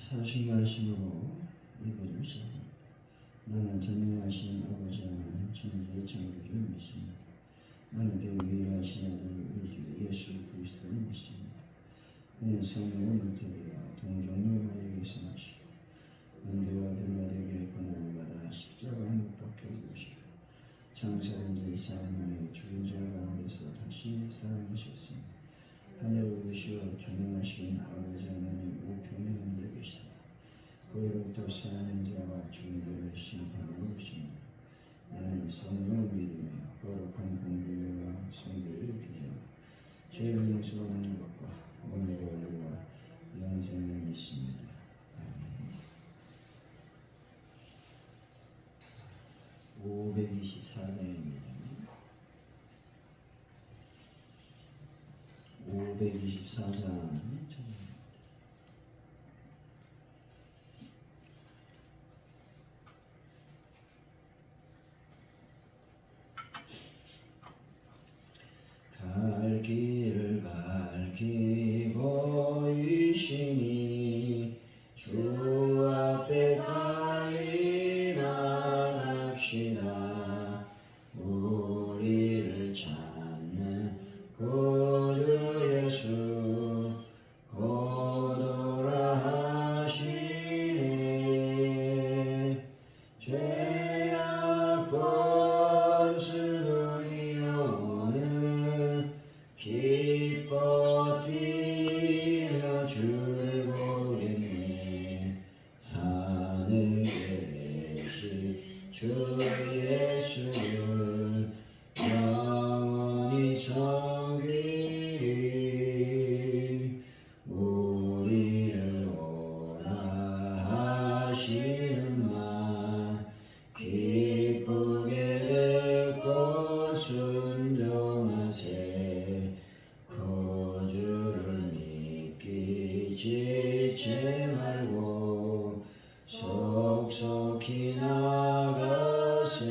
사신하심으로 예배를 시작합니다. 나는 전능하신 아버지 하나님 천지의 창조주를 믿습니다. 나는 그 유일하신 아들 우리 주 예수 그리스도를 믿습니다. 그는 성령을 물태되어 동정녀 마리아에게서 나시고 은혜와 변화되게 고난을 받아 십자가에 못 박혀 죽으시고 장사된 지 사흘 만에 죽은 자 가운데서 다시 살아나셨습니다. 하늘에 오르시어 전능하신 아버지 하나님 우편에 앉아 계시다. 거기로부터 살아난 자와 죽은 자를 심판하러 오십니다. 나는 성령을 믿으며 거룩한 공교회와 성도의 교제와 죄를 용서받는 것과 오늘의 얼굴과 영생을 믿습니다. 아멘. 524장입니다. 524장 갈 길을 밝히고 이시니 주 앞에 빨리 나갑시다. 우리를 찾는 구주 예수 곧 오라 하시네. 죄악 번수를 이어오는 기뻐 뛰며 주를 보겠네. 하늘에 계신 주 예수를 영원히 섬기리. 우리를 오라 하시는 말 기쁘게 듣고 순종하세. 구주를 믿기 지치 말고 속속히 나가세.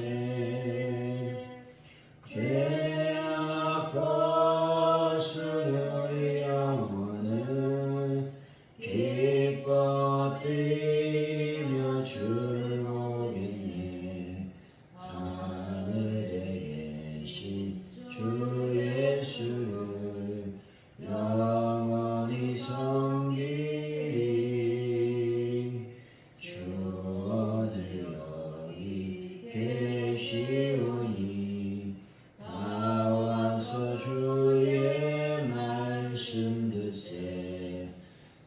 죄악 벗은 우리 영혼은 기뻐 뛰며 주를 보겠네. 하늘에 계신 주 예수를 영원히 섬기리. 주 오늘 여기 계시오니 다 와서 주의 말씀 듣세.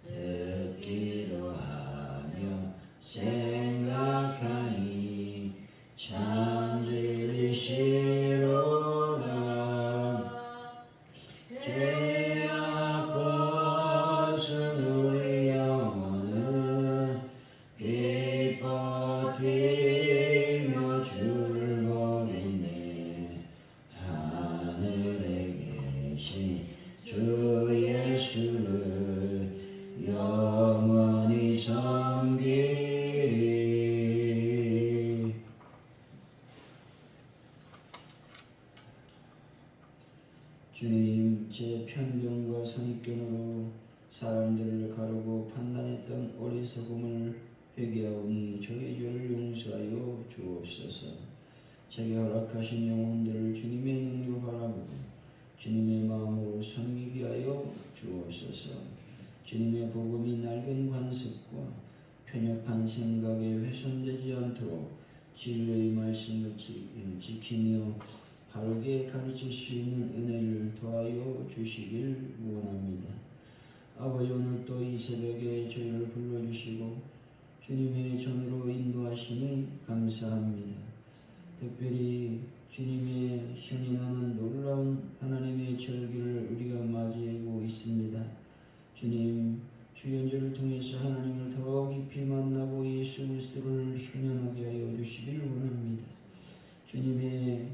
듣기도 하며 생각하니 참 진리시로다. 죄악 벗은 우리 영혼은 기뻐 뛰며 주를 보겠네. 하늘에 계신 주 예수를 영원히 섬기리. 주님, 제 편견과 선입견으로 사람들을 가르고 판단했던 어리석음을 회개하오니 저의 죄를 용서하여 주옵소서. 제게 허락하신 영혼들을 주님의 눈으로 바라보고 주님의 마음으로 섬기게 하여 주옵소서. 주님의 복음이 낡은 관습과 편협한 생각에 훼손되지 않도록 진리의 말씀을 지키며 바르게 가르칠 수 있는 은혜를 더하여 주시길 원합니다. 아버지, 오늘도 이 새벽에 저희를 불러주시고 주님의 전으로 인도하시니 감사합니다. 특별히 주님의 신이 나는 놀라운 하나님의 절기를 우리가 맞이하고 있습니다. 주님, 주연절을 통해서 하나님을 더 깊이 만나고 예수 그리스도를 현현하게 하여 주시길 원합니다. 주님의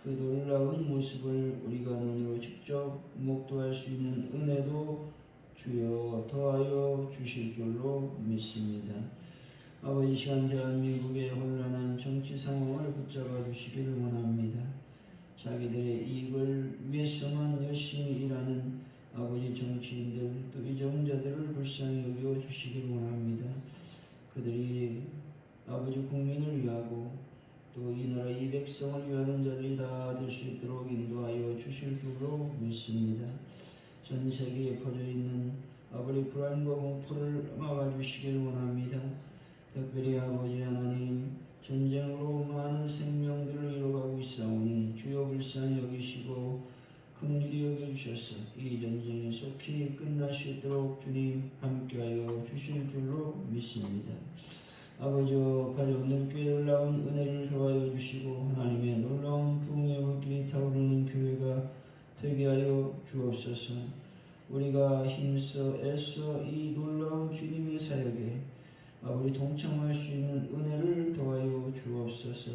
그 놀라운 모습을 우리가 눈으로 직접 목도할 수 있는 은혜도 주여 더하여 주실 줄로 믿습니다. 아버지, 시간 대한민국의 혼란한 정치 상황을 붙잡아 주시기를 원합니다. 자기들의 이익을 위해서만 열심히 일하는 아버지 정치인들 또 이정자들을 불쌍히 여겨 주시길 원합니다. 그들이 아버지 국민을 위하고 또 이 나라 이 백성을 위하는 자들이 다 될 수 있도록 인도하여 주실 줄로 믿습니다. 전 세계에 퍼져 있는 아버지 불안과 공포를 막아주시길 원합니다. 특별히 아버지 하나님, 전쟁으로 많은 생명들을 잃어가고 있사오니 주여 불쌍히 여기시고 긍휼히 여겨주셔서 이 전쟁이 속히 끝날 수 있도록 주님 함께하여 주실 줄로 믿습니다. 아버지여, 가족 넓게 놀라운 은혜를 더하여 주시고 하나님의 놀라운 부흥의 물길이 타오르는 교회가 되게 하여 주옵소서. 우리가 힘써 애써 이 놀라운 주님의 사역에 아버지 동참할 수 있는 은혜를 더하여 주옵소서.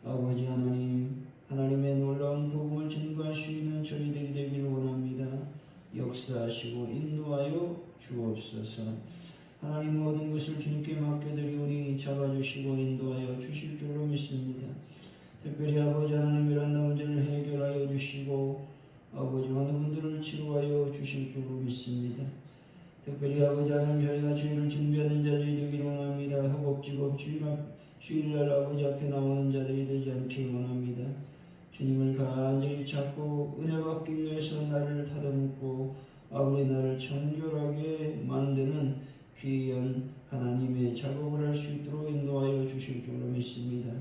아버지 하나님, 하나님의 놀라운 복음을 전가할 수 있는 저희들이 되기를 원합니다. 역사하시고 인도하여 주옵소서. 하나님, 모든 것을 주님께 맡겨드리오니 잡아주시고 인도하여 주실 줄로 믿습니다. 특별히 아버지 하나님, 베란다 문제를 해결하여 주시고 아버지 많은 분들을 치료하여 주실 줄로 믿습니다. 특별히 아버지 하나님, 저희가 주일을 준비하는 자들이 되기를 원합니다. 허겁지겁 주일날 아버지 앞에 나오는 자들이 되지 않길 원합니다. 주님을 간절히 찾고 은혜 받기 위해서 나를 다듬고 아버지 나를 정결하게 만드는 귀한 하나님의 작업을 할 수 있도록 인도하여 주실 줄로 믿습니다.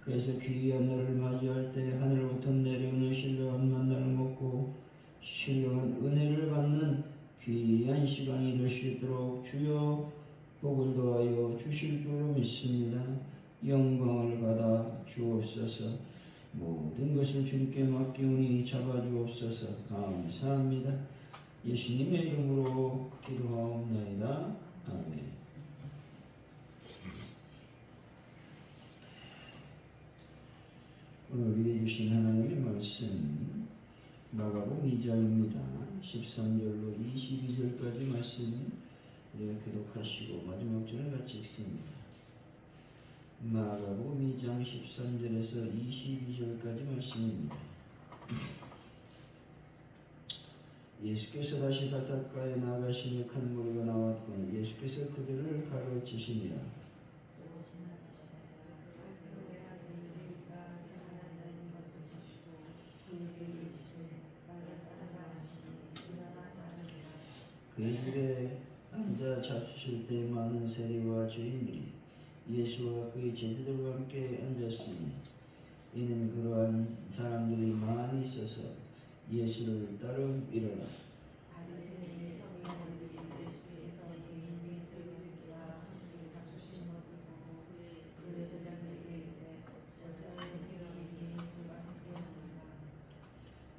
그래서 귀한 날을 맞이할 때 하늘부터 내려오는 신령한 만나를 먹고 신령한 은혜를 받는 귀한 시간이 될 수 있도록 주여 복을 더하여 주실 줄로 믿습니다. 영광을 받아 주옵소서. 모든 것을 주님께 맡기오니 잡아주옵소서. 감사합니다. 예수님의 이름으로 기도하옵나이다. 아멘. 오늘 우리에게 주신 하나님의 말씀 마가복음 2장입니다. 13절로 22절까지 말씀 우리가 기록하시고 마지막 절을 같이 읽습니다. 마가복음 2장 13절에서 22절까지 말씀입니다. 예수께서 다시 바닷가에 나가시니 큰 무리가 나왔고 예수께서 그들을 가르치시니라. 그의 집에 앉아 잡수실 때 많은 세리와 죄인들이 예수와 그의 제자들과 함께 앉았으니 이는 그러한 사람들이 많이 있어서 예수를 따르이러라.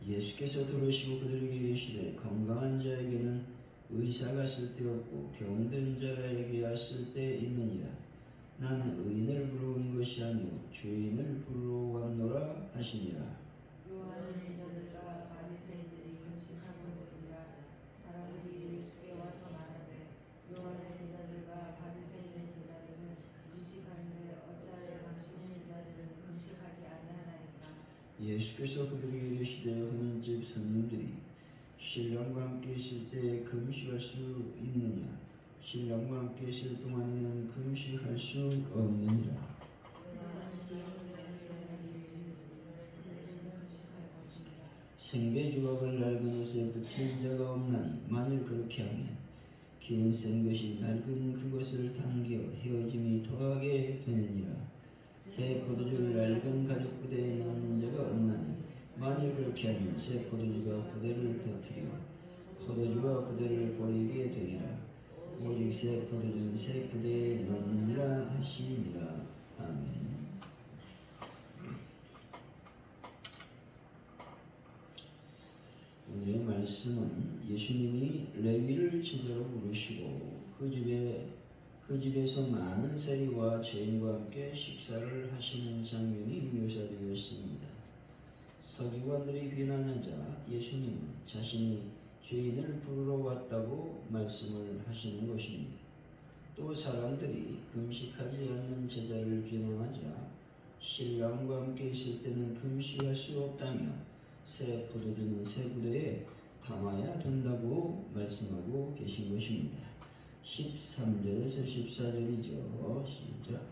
예수께서 들으시고 그들에게 이르시되 건강한 자에게는 의사가 쓸데없고 병든 자에게 쓸데 있느니라. 나는 의인을 부르는 것이 아니요 죄인을 부르러 왔노라 하시니라. 요한의 제자들과 바리새인들이 금식하고 있는지라 사람들이 예수께 와서 말하되 요한의 제자들과 바리새인의 제자들은 금식하는데 어찌하여 당신의 제자들은 금식하지 아니하나이까. 예수께서 그들에게 이르시되 어느 집 손님들이 신랑과 함께 있을 때 금식할 수 있느냐? 신랑과 함께 있을 동안에는 금식할 수 없느니라. 생배주각을 낡은 옷에 붙인 자가 없나니 만일 그렇게 하면 기운 센 것이 낡은 그것을 당겨 헤어짐이 더하게 되느니라. 새 포도주를 낡은 가죽 부대에 넣는 자가 없나니 만일 그렇게 하면 새 포도주가 부대를 터뜨려 포도주와 부대를 버리게 되리라. 오직 새 포도주는 새 부대에 넣느니라 하시니라. 아멘. 오늘의 말씀은 예수님이 레위를 제자로 부르시고 그 집에서 많은 세리와 죄인과 함께 식사를 하시는 장면이 묘사되어 있습니다. 서기관들이 비난하자 예수님은 자신이 죄인을 부르러 왔다고 말씀을 하시는 것입니다. 또 사람들이 금식하지 않는 제자를 비난하자 신랑과 함께 있을 때는 금식할 수 없다며 새 포도주는 새 부대에 담아야 된다고 말씀하고 계신 것입니다. 13절에서 14절이죠. 시작.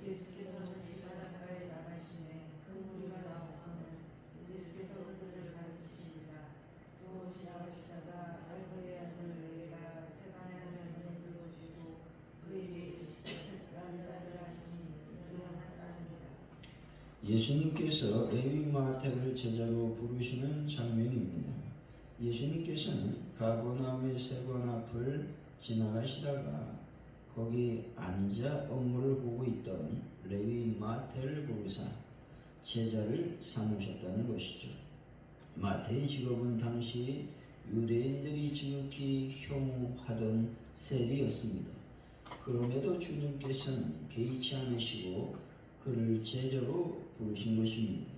예수께서는 지바닷가에 나가시매 큰 무리가 나오거늘 예수께서 그들을 가르치시니라. 또 지나가시다가 알프의 아들 레위가 세간의 아들 문에서 주고 그에게 나를 따르라 하시니 일어나 따르니라. 예수님께서 레위 마태를 제자로 부르시는 장면입니다. 예수님께서는 가버나움의 세관 앞을 지나가시다가 거기 앉아 업무를 보고 있던 레위 마태를 부르사 제자를 삼으셨다는 것이죠. 마태의 직업은 당시 유대인들이 지극히 혐오하던 세리였습니다. 그럼에도 주님께서는 개의치 않으시고 그를 제자로 부르신 것입니다.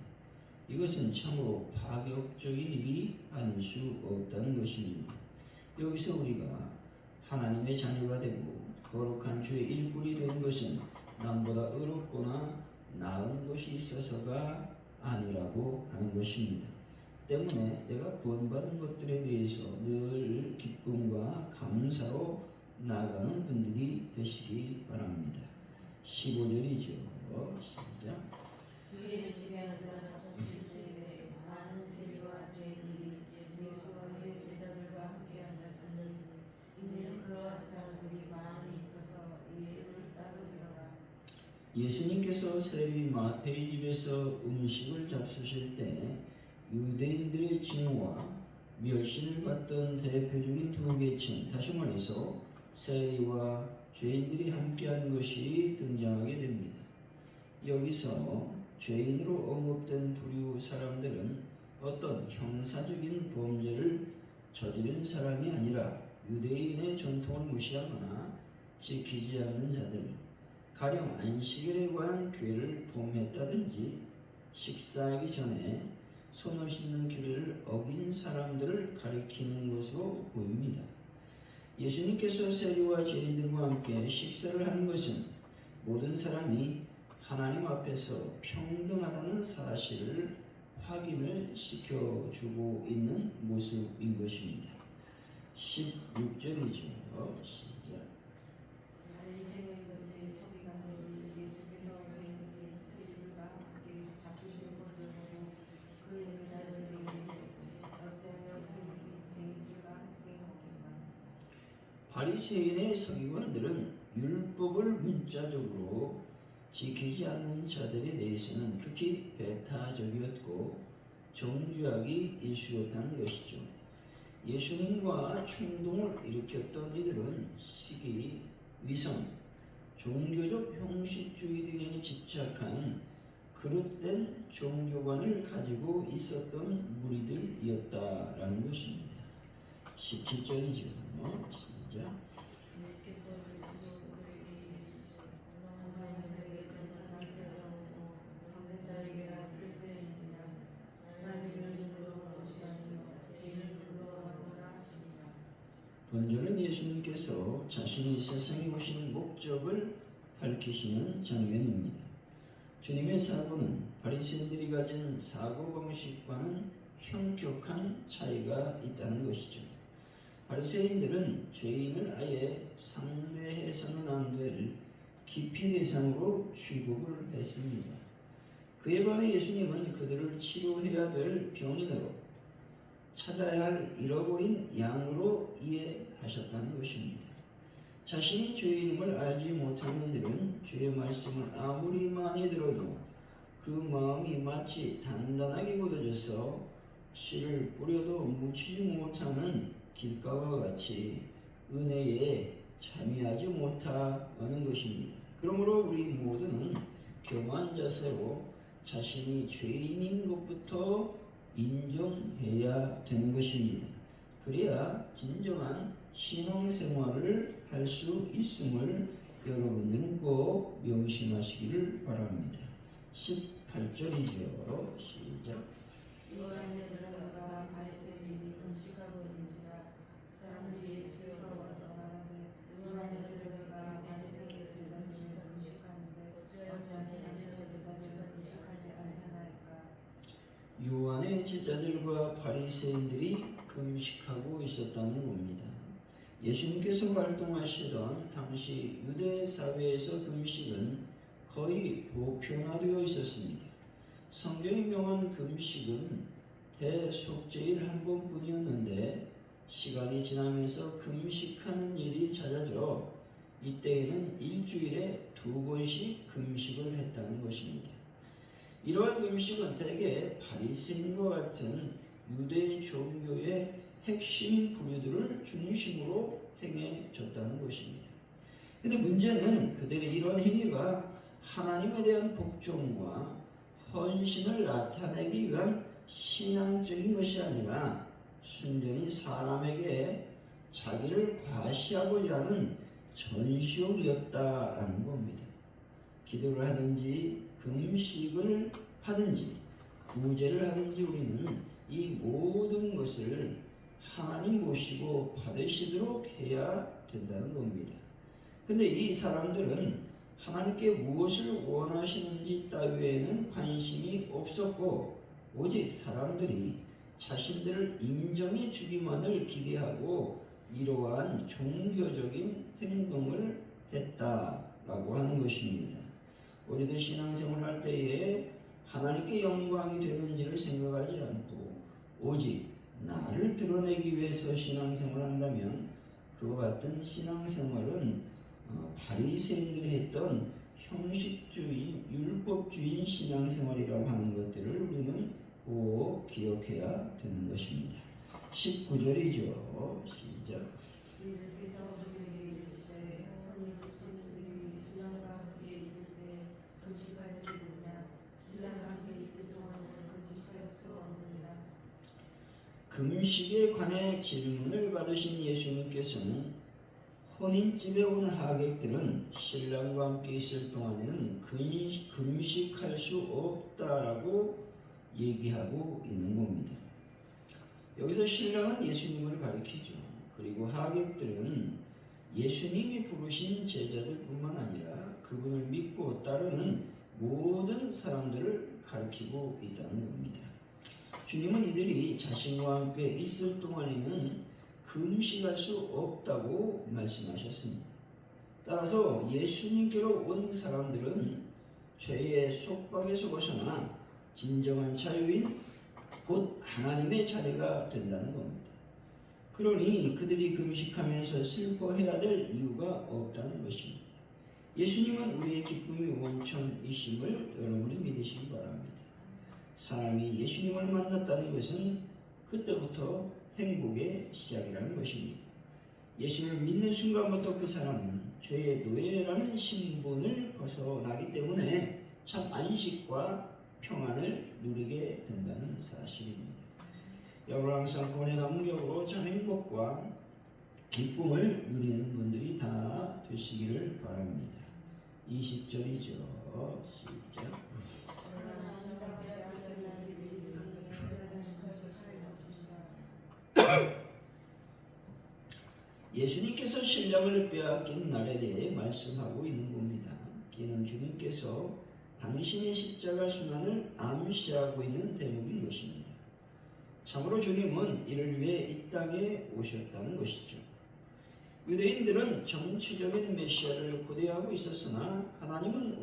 이것은 참으로 파격적인 일이 아닐 수 없다는 것입니다. 여기서 우리가 하나님의 자녀가 되고 거룩한 주의 일꾼이 된 것은 남보다 의롭거나 나은 것이 있어서가 아니라고 하는 것입니다. 때문에 내가 구원받은 것들에 대해서 늘 기쁨과 감사로 나아가는 분들이 되시기 바랍니다. 15절이죠. 시작. 그의 집에 앉아 잡수실 때에 많은 세리와 죄인들이 예수와 그의 제자들과 함께 앉았으니 이는 그러한 사람들이 많이 있어서 예수를 따르리로라. 예수님께서 세리 마태의 집에서 음식을 잡수실 때 유대인들의 징후와 멸시를 받던 대표적인 두 계층, 다시 말해서 세리와 죄인들이 함께하는 것이 등장하게 됩니다. 여기서 죄인으로 언급된 부류 사람들은 어떤 형사적인 범죄를 저지른 사람이 아니라 유대인의 전통을 무시하거나 지키지 않는 자들, 가령 안식일에 관한 규례를 범했다든지 식사하기 전에 손을 씻는 규례를 어긴 사람들을 가리키는 것으로 보입니다. 예수님께서 세리와 죄인들과 함께 식사를 하는 것은 모든 사람이 하나님 앞에서 평등하다는 사실을 확인을 시켜주고 있는 모습인 것입니다. 16절이죠. 시작. 바리새인들의 서기관들이 예수께서 죄인들의 세리들과 함께 잡수실 것을 보고 그의 제자들에게 이르되 어찌하여 죄인들과 함께 먹는가. 바리새인의 서기관들은 율법을 문자적으로 지키지 않는 자들에 대해서는 극히 배타적이었고 정죄하기 일쑤였다는 것이죠. 예수님과 충동을 일으켰던 이들은 시기, 위선, 종교적 형식주의 등에 집착한 그릇된 종교관을 가지고 있었던 무리들이었다라는 것입니다. 17절이죠. 시작. 예수께서 그리시고 그들에게 이르시되 건강한 자에게 전산하세요. 병든 자에게라 쓸데있느냐. 나를 부르러 온 것이 아니요 죄인을 부르러 왔노라 하시니라. 본절은 예수님께서 자신이 세상에 오신 목적을 밝히시는 장면입니다. 주님의 사고는 바리새인들이 가진 사고방식과는 현격한 차이가 있다는 것이죠. 바리새인들은 죄인을 아예 상대해서는 안 될 기피 대상으로 취급을 했습니다. 그에 반해 예수님은 그들을 치료해야 될 병인으로 찾아야 할 잃어버린 양으로 이해하셨다는 것입니다. 자신이 죄인임을 알지 못하는 이들은 주의 말씀을 아무리 많이 들어도 그 마음이 마치 단단하게 굳어져서 씨를 뿌려도 묻히지 못하는 길가와 같이 은혜에 참여하지 못하는 것입니다. 그러므로 우리 모두는 겸허한 자세로 자신이 죄인인 것부터 인정해야 되는 것입니다. 그래야 진정한 신앙생활을 할 수 있음을 여러분들은 꼭 명심하시기를 바랍니다. 18절이죠. 시작. 요한의 제자들과 바리새인들이 금식하고 있는지라 사람들이 예수께서 와서 말하되 요한의 제자들과 바리새인의 제자들은 금식하는데 어찌하여 당신의 제자들은 금식하지 아니하나이까. 요한의 제자들과 바리새인들이 금식하고 있었다는 겁니다. 예수님께서 활동하시던 당시 유대 사회에서 금식은 거의 보편화되어 있었습니다. 성경이 명한 금식은 대속죄일 한 번뿐이었는데 시간이 지나면서 금식하는 일이 잦아져 이때에는 일주일에 2번씩 금식을 했다는 것입니다. 이러한 금식은 대개 바리새인과 같은 유대 종교의 핵심 부류들을 중심으로 행해졌다는 것입니다. 그런데 문제는 그들의 이러한 행위가 하나님에 대한 복종과 헌신을 나타내기 위한 신앙적인 것이 아니라 순전히 사람에게 자기를 과시하고자 하는 전시용이었다라는 겁니다. 기도를 하든지 금식을 하든지 구제를 하든지 우리는 이 모든 것을 하나님 모시고 받으시도록 해야 된다는 겁니다. 근데 이 사람들은 하나님께 무엇을 원하시는지 따위에는 관심이 없었고 오직 사람들이 자신들을 인정해 주기만을 기대하고 이러한 종교적인 행동을 했다라고 하는 것입니다. 우리도 신앙생활을 할 때에 하나님께 영광이 되는지를 생각하지 않고 오직 나를 드러내기 위해서 신앙생활을 한다면 그와 같은 신앙생활은 바리새인들이 했던 형식주의, 율법주의 신앙생활이라고 하는 것들을 우리는 꼭 기억해야 되는 것입니다. 19절이죠. 시작. 예수께서 그들에게 이르시되 혼인 집신들이 신랑과 함께 있을 때 금식할 수 있느냐? 신랑과 함께 있을 동안은 금식할 수 없느니라. 금식에 관해 질문을 받으신 예수님께서는 혼인집에 온 하객들은 신랑과 함께 있을 동안에는 금식할 수 없다라고 얘기하고 있는 겁니다. 여기서 신랑은 예수님을 가리키죠. 그리고 하객들은 예수님이 부르신 제자들뿐만 아니라 그분을 믿고 따르는 모든 사람들을 가리키고 있다는 겁니다. 주님은 이들이 자신과 함께 있을 동안에는 금식할 수 없다고 말씀하셨습니다. 따라서 예수님께로 온 사람들은 죄의 속박에서 벗어나 진정한 자유인 곧 하나님의 자녀가 된다는 겁니다. 그러니 그들이 금식하면서 슬퍼해야 될 이유가 없다는 것입니다. 예수님은 우리의 기쁨이 원천이심을 여러분이 믿으시기 바랍니다. 사람이 예수님을 만났다는 것은 그때부터 행복의 시작이라는 것입니다. 예수를 믿는 순간부터 그 사람은 죄의 노예라는 신분을 벗어나기 때문에 참 안식과 평안을 누리게 된다는 사실입니다. 여러분 항상 구원의 감격으로 참 행복과 기쁨을 누리는 분들이 다 되시기를 바랍니다. 20절이죠. 시작. 예수님께서 신랑을 빼앗긴 날에 대해 말씀하고 있는 겁니다. 이는 주님께서 당신의 십자가 순환을 암시하고 있는 대목인 것입니다. 참으로 주님은 이를 위해 이 땅에 오셨다는 것이죠. 유대인들은 정치적인 메시아를 고대하고 있었으나 하나님은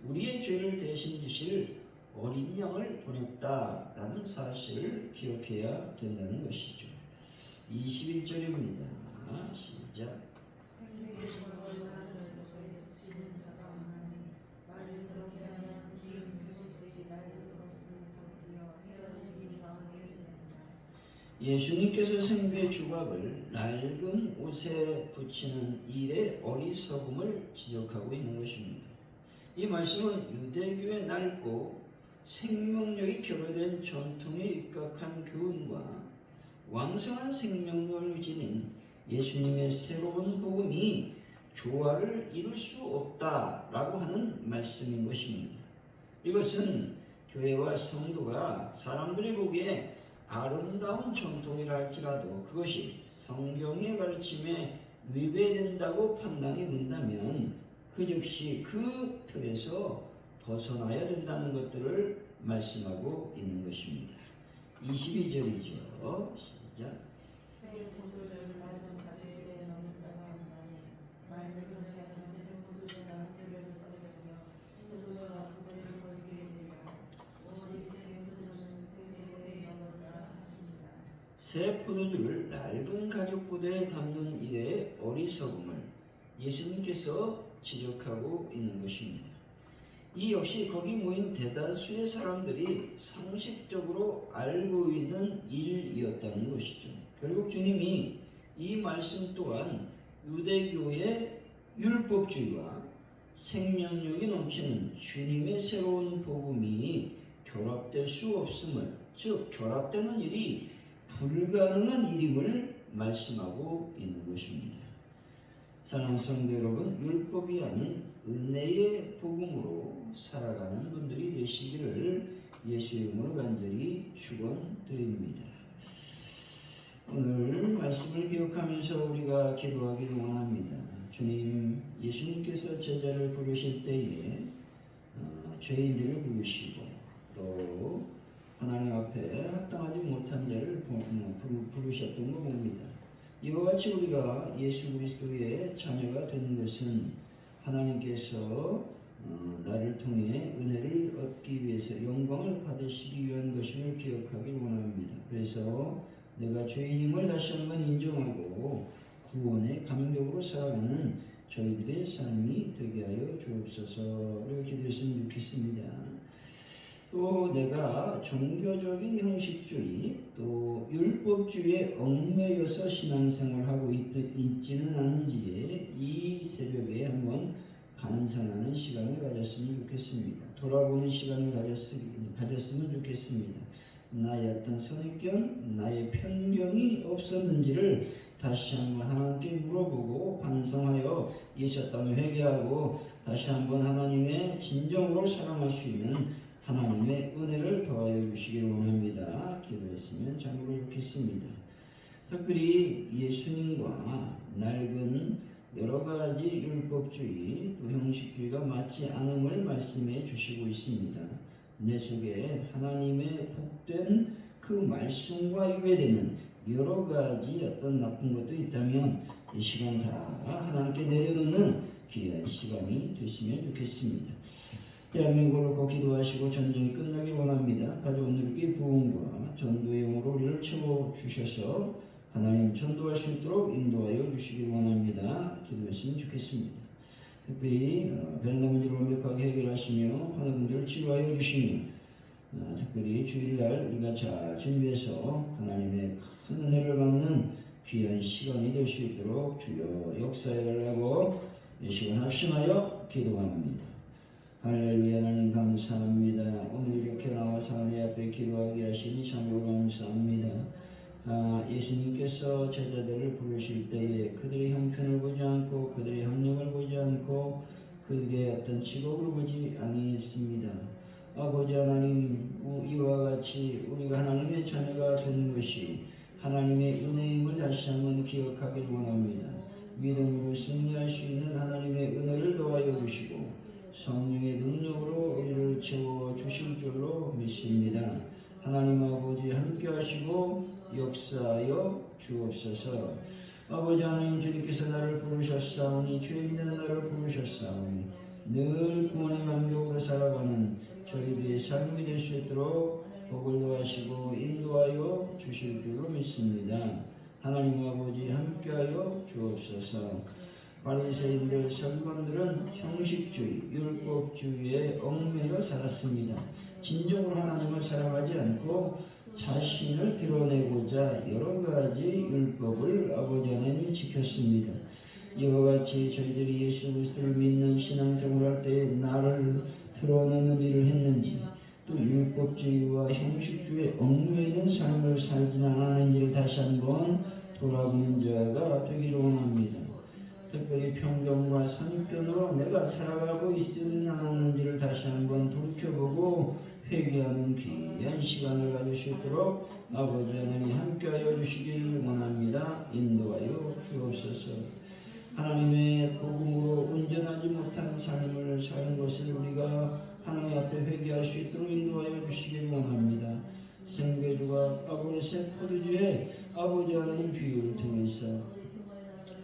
우리의 죄를 대신 지실 어린 양을 보냈다라는 사실을 기억해야 된다는 것이죠. 21절입니다. 시작. 예수님께서 생배 주각을 낡은 옷에 붙이는 일의 어리석음을 지적하고 있는 것입니다. 이 말씀은 유대교의 낡고 생명력이 결여된 전통에 입각한 교훈과 왕성한 생명력을 지닌 예수님의 새로운 복음이 조화를 이룰 수 없다라고 하는 말씀인 것입니다. 이것은 교회와 성도가 사람들이 보기에 아름다운 전통이라 할지라도 그것이 성경의 가르침에 위배된다고 판단이 된다면 그 즉시 그 틀에서 벗어나야 된다는 것들을 말씀하고 있는 것입니다. 22절이죠. 시작. 새 포도주를 낡은 가죽에 새 포도주를 낡은 가죽보대에 담는 일의 어리석음을 예수님께서 지적하고 있는 것입니다. 이 역시 거기 모인 대다수의 사람들이 상식적으로 알고 있는 일이었다는 것이죠. 결국 주님이 이 말씀 또한 유대교의 율법주의와 생명력이 넘치는 주님의 새로운 복음이 결합될 수 없음을, 즉 결합되는 일이 불가능한 일임을 말씀하고 있는 것입니다. 사랑하는 성도 여러분, 율법이 아닌 은혜의 복음으로 살아가는 분들이 되시기를 예수의 이름으로 간절히 축원드립니다. 오늘 말씀을 기억하면서 우리가 기도하기를 원합니다. 주님, 예수님께서 제자를 부르실 때에 죄인들을 부르시고 또 하나님 앞에 합당하지 못한 자를 부르셨던 거 봅니다. 이와 같이 우리가 예수 그리스도의 자녀가 되는 것은 하나님께서 나를 통해 은혜를 얻기 위해서 영광을 받으시기 위한 것임을 기억하길 원합니다. 그래서 내가 죄인임을 다시 한번 인정하고 구원의 감격으로 살아가는 저희들의 삶이 되게 하여 주옵소서를 기도했으면 좋겠습니다. 또 내가 종교적인 형식주의 또 율법주의에 얽매여서 신앙생활하고 있지는 않은지에 이 새벽에 한번 반성하는 시간을 가졌으면 좋겠습니다. 돌아보는 시간을 가졌으면 좋겠습니다. 나의 어떤 선입견, 나의 편견이 없었는지를 다시 한번 하나님께 물어보고 반성하여 있었다면 회개하고 다시 한번 하나님의 진정으로 사랑할 수 있는 하나님의 은혜를 더하여 주시길 원합니다. 기도했으면 참으로 좋겠습니다. 특별히 예수님과 낡은 여러 가지 율법주의 또 형식주의가 맞지 않음을 말씀해 주시고 있습니다. 내 속에 하나님의 복된 그 말씀과 유배되는 여러 가지 어떤 나쁜 것도 있다면 이 시간 다 하나님께 내려놓는 귀한 시간이 됐으면 좋겠습니다. 대한민국을 꼭 기도하시고 전쟁이 끝나길 원합니다. 가져온 우리께 부흥과 전도의 영으로 우리를 채워주셔서 하나님 전도할 수 있도록 인도하여 주시길 원합니다. 기도했으면 좋겠습니다. 특별히 베란다 문제를 완벽하게 해결하시며 하는 분들을 치료하여 주시며 특별히 주일날 우리가 잘 준비해서 하나님의 큰 은혜를 받는 귀한 시간이 될 수 있도록 주여 역사해 달라고 이 시간 합심하여 기도합니다. 할렐루야. 하나님 감사합니다. 오늘 이렇게 나와서 하나님 앞에 기도하게 하시니 참으로 감사합니다. 예수님께서 제자들을 부르실 때에 그들의 형편을 보지 않고 그들의 학력을 보지 않고 그들의 어떤 직업을 보지 아니했습니다. 아버지 하나님, 이와 같이 우리가 하나님의 자녀가 되는 것이 하나님의 은혜임을 다시 한번 기억하길 원합니다. 믿음으로 승리할 수 있는 하나님의 은혜를 더하여 주시고 성령의 능력으로 우리를 채워주실 줄로 믿습니다. 하나님 아버지 함께 하시고 역사하여 주옵소서. 아버지 하나님, 주님께서 나를 부르셨사오니 주의 믿는 나를 부르셨사오니 늘 구원의 감격으로 살아가는 저희들의 삶이 될 수 있도록 복을 더하시고 인도하여 주실 줄로 믿습니다. 하나님 아버지 함께하여 주옵소서. 바리새인들 서기관들은 형식주의, 율법주의에 얽매여 살았습니다. 진정으로 하나님을 사랑하지 않고 자신을 드러내고자 여러 가지 율법을 아버지 하나님이 지켰습니다. 이와 같이 저희들이 예수 그리스도를 믿는 신앙생활할 때 나를 드러내는 일을 했는지 또 율법주의와 형식주의에 얽매이는 삶을 살지는 않았는지를 다시 한번 돌아보는 자가 되기를 원합니다. 특별히 편견과 선입견으로 내가 살아가고 있지는 않았는지를 다시 한번 돌이켜보고 회개하는 귀한 시간을 가질 수 있도록 아버지 하나님 함께하여 주시길 원합니다. 인도하여 주옵소서. 하나님의 복음으로 온전하지 못한 삶을 사는 것을 우리가 하나님 앞에 회개할 수 있도록 인도하여 주시길 원합니다. 생배주가 아버지의 포도주에 아버지 하나님 비유를 통해서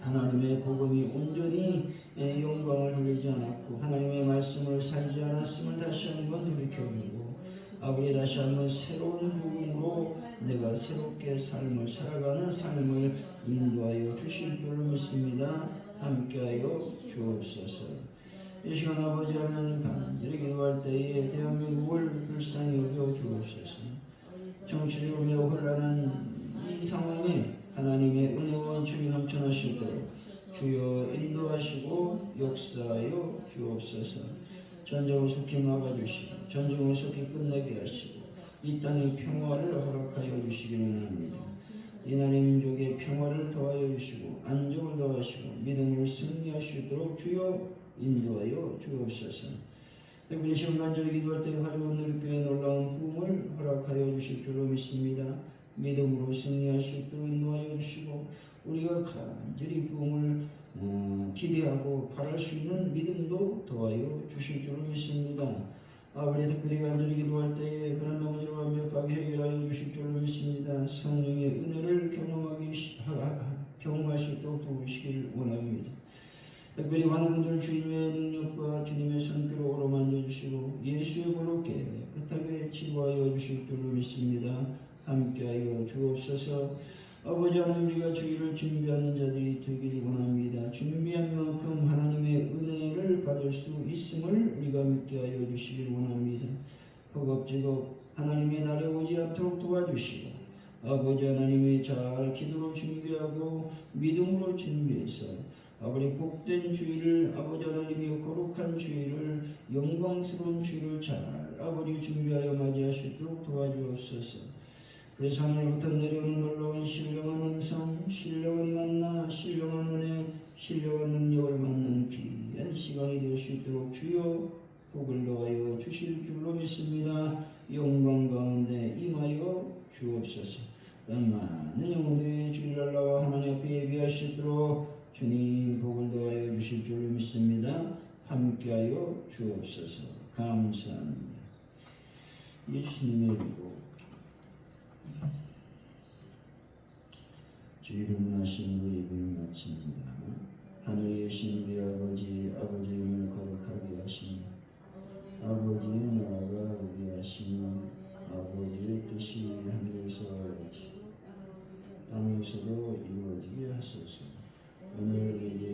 하나님의 복음이 온전히 영광을 누리지 않았고 하나님의 말씀을 살지 않았음을 다시 한번 돌이켜보고 아버지 다시 한번 새로운 복음으로 내가 새롭게 삶을 살아가는 삶을 인도하여 주실 줄로 믿습니다. 함께하여 주옵소서. 이 시간 아버지 하나님 간절히 기도할 때에 대한민국을 불쌍히 여겨 주옵소서. 정치적으로 매우 혼란한 이 상황에 하나님의 은혜와 주님 넘쳐나시도록 주여 인도하시고 역사하여 주옵소서. 전쟁을 속히 막아주시고 전쟁을 속히 끝나게 하시고 이 땅의 평화를 허락하여 주시기 원합니다. 이 나라의 민족의 평화를 더하여 주시고 안정을 더하시고 믿음으로 승리하시도록 주여 인도하여 주옵소서. 특별히 지금 간절히 기도할 때 가져온 우리 교회 놀라운 부흥을 허락하여 주실 줄로 믿습니다. 믿음으로 승리할 수 있도록 인도하여 주시고 우리가 간절히 부흥을 기대하고 바랄 수 있는 믿음도 더하여 주실 줄로 믿습니다. 아버지 특별히 간절히 기도할 때에 그런 나머지를 완벽하게 해결하여 주실 줄로 믿습니다. 성령의 은혜를 경험할 수 있도록 도우시길 원합니다. 특별히 환우분들 주님의 능력과 주님의 손길로 어루만져 주시고 예수의 볼로 깨끗하게 치유하여 주실 줄로 믿습니다. 함께하여 주옵소서. 아버지 하나님 우리가 주의를 준비하는 자들이 되기를 원합니다. 준비한 만큼 하나님의 은혜를 받을 수 있음을 우리가 믿게 하여 주시길 원합니다. 허겁지겁 하나님의 날에 오지 않도록 도와주시고 아버지 하나님이 잘 기도로 준비하고 믿음으로 준비해서 아버지 복된 주의를 아버지 하나님의 거룩한 주의를 영광스러운 주의를 잘 아버지 준비하여 맞이할 수 있도록 도와주옵소서. 그래서 하늘부터 내려오는 놀라운 신령한 음성, 신령한 만나, 신령한 은혜, 신령한 능력을 받는 귀한 시간이 될 수 있도록 주여 복을 더하여 주실 줄로 믿습니다. 영광 가운데 임하여 주옵소서. 땅 많은 영혼들이 주일 날라와 하나님 앞에 예비하시도록 주님 복을 더하여 주실 줄로 믿습니다. 함께하여 주옵소서. 감사합니다. 예수님의 이름으로 주 이름 나심으로 예배를 마칩니다. 하늘에 계신 우리 아버지, 아버지 이름을 거룩하게 하시니 아버지의 나라가 오게 하시니 아버지의 뜻이 하늘에서 같이 땅에서도 이루어지게 하소서. 오늘 우리에게